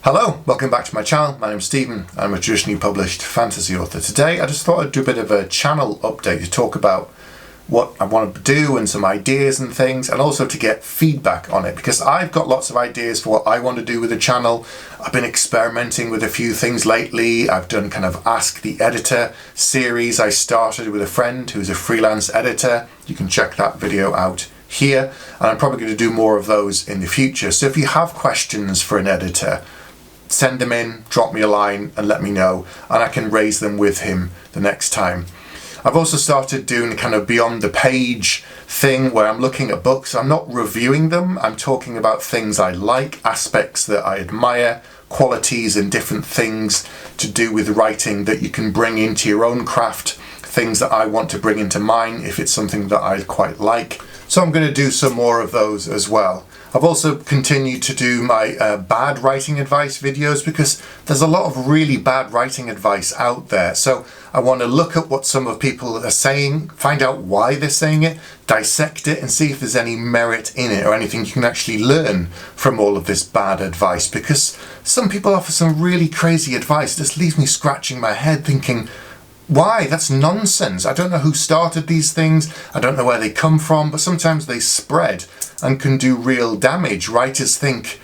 Hello, welcome back to my channel. My name's Stephen. I'm a traditionally published fantasy author. Today I just thought I'd do a bit of a channel update to talk about what I want to do and some ideas and things, and also to get feedback on it, because I've got lots of ideas for what I want to do with the channel. I've been experimenting with a few things lately. I've done kind of Ask the Editor series I started with a friend who's a freelance editor. You can check that video out here, and I'm probably going to do more of those in the future. So if you have questions for an editor, send them in, drop me a line and let me know, and I can raise them with him the next time. I've also started doing kind of beyond the page thing where I'm looking at books. I'm not reviewing them, I'm talking about things I like, aspects that I admire, qualities and different things to do with writing that you can bring into your own craft, things that I want to bring into mine if it's something that I quite like. So I'm going to do some more of those as well. I've also continued to do my bad writing advice videos, because there's a lot of really bad writing advice out there. So I want to look at what some of people are saying, find out why they're saying it, dissect it and see if there's any merit in it or anything you can actually learn from all of this bad advice, because some people offer some really crazy advice. It just leaves me scratching my head thinking, why? That's nonsense. I don't know who started these things. I don't know where they come from, but sometimes they spread and can do real damage. Writers think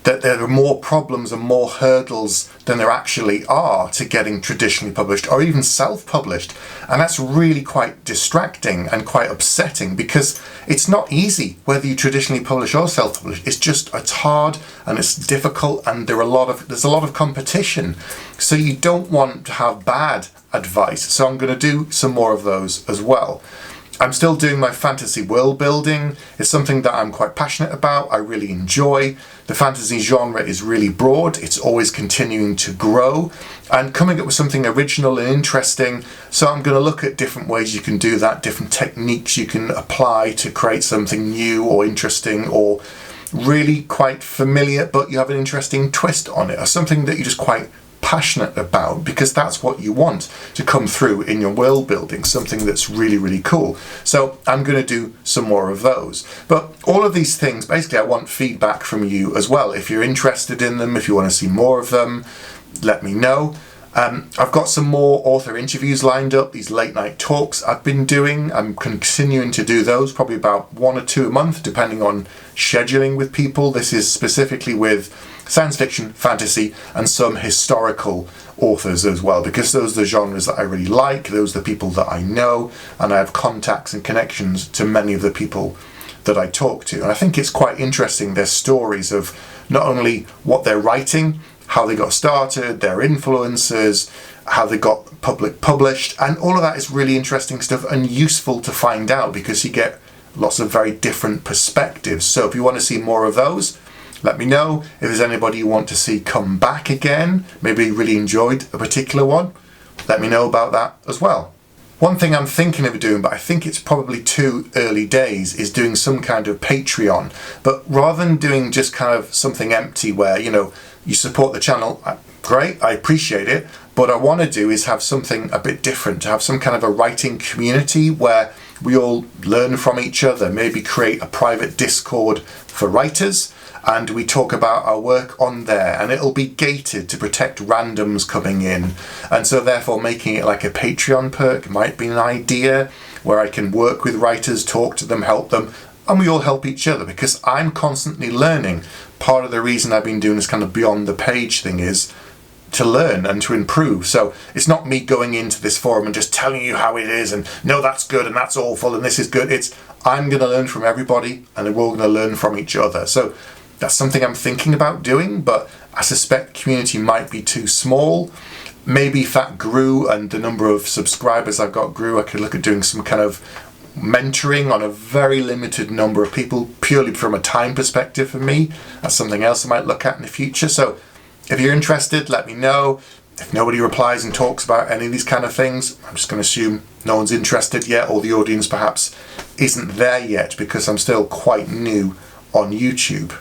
that there are more problems and more hurdles than there actually are to getting traditionally published or even self-published. And that's really quite distracting and quite upsetting, because it's not easy whether you traditionally publish or self-publish. It's hard and it's difficult, and there's a lot of competition. So you don't want to have bad advice. So I'm going to do some more of those as well. I'm still doing my fantasy world building. It's something that I'm quite passionate about. I really enjoy. The fantasy genre is really broad. It's always continuing to grow and coming up with something original and interesting. So I'm going to look at different ways you can do that, different techniques you can apply to create something new or interesting, or really quite familiar but you have an interesting twist on it, or something that you're just quite passionate about, because that's what you want to come through in your world building, something that's really, really cool. So I'm going to do some more of those. But all of these things, basically I want feedback from you as well. If you're interested in them, if you want to see more of them, let me know. I've got some more author interviews lined up, these late night talks I've been doing. I'm continuing to do those, probably about 1 or 2 a month, depending on scheduling with people. This is specifically with science fiction, fantasy, and some historical authors as well, because those are the genres that I really like, those are the people that I know, and I have contacts and connections to many of the people that I talk to. And I think it's quite interesting, their stories of not only what they're writing, how they got started, their influences, how they got published, and all of that is really interesting stuff and useful to find out, because you get lots of very different perspectives. So if you want to see more of those, let me know. If there's anybody you want to see come back again, maybe you really enjoyed a particular one, let me know about that as well. One thing I'm thinking of doing, but I think it's probably too early days, is doing some kind of Patreon. But rather than doing just kind of something empty where, you support the channel, great, I appreciate it. But what I want to do is have something a bit different, to have some kind of a writing community where we all learn from each other, maybe create a private Discord for writers, and we talk about our work on there, and it'll be gated to protect randoms coming in. And so therefore making it like a Patreon perk might be an idea, where I can work with writers, talk to them, help them, and we all help each other, because I'm constantly learning. Part of the reason I've been doing this kind of beyond the page thing is to learn and to improve. So it's not me going into this forum and just telling you how it is and no, that's good and that's awful and this is good. It's I'm going to learn from everybody, and we're all going to learn from each other. So that's something I'm thinking about doing, but I suspect community might be too small. Maybe if that grew and the number of subscribers I've got grew, I could look at doing some kind of mentoring on a very limited number of people, purely from a time perspective for me. That's something else I might look at in the future. So if you're interested, let me know. If nobody replies and talks about any of these kind of things, I'm just going to assume no one's interested yet, or the audience perhaps isn't there yet, because I'm still quite new on YouTube.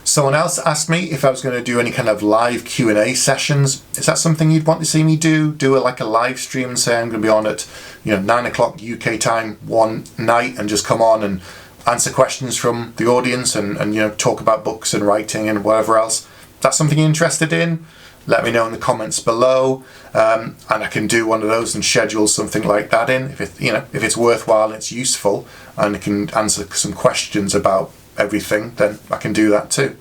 Someone else asked me if I was going to do any kind of live Q&A sessions. Is that something you'd want to see me do? Do like a live stream and say I'm going to be on at 9 o'clock UK time one night, and just come on and answer questions from the audience and talk about books and writing and whatever else? that's something you're interested in, let me know in the comments below, and I can do one of those and schedule something like that in if it's worthwhile and it's useful, and I can answer some questions about everything, then I can do that too.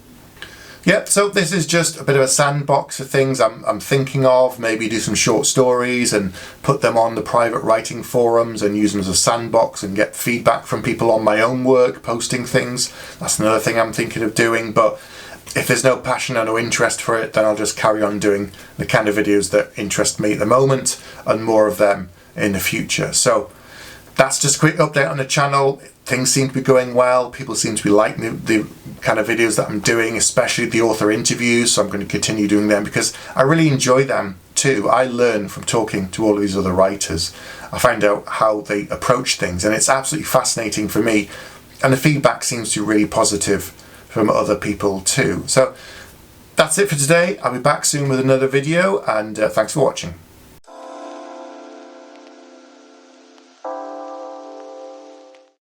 Yep, so this is just a bit of a sandbox of things I'm thinking of. Maybe do some short stories and put them on the private writing forums and use them as a sandbox and get feedback from people on my own work, posting things. That's another thing I'm thinking of doing, but if there's no passion or no interest for it, then I'll just carry on doing the kind of videos that interest me at the moment and more of them in the future. So that's just a quick update on the channel. Things seem to be going well. People seem to be liking the kind of videos that I'm doing, especially the author interviews. So I'm going to continue doing them because I really enjoy them too. I learn from talking to all of these other writers. I find out how they approach things, and it's absolutely fascinating for me. And the feedback seems to be really positive from other people too. So that's it for today. I'll be back soon with another video, and thanks for watching.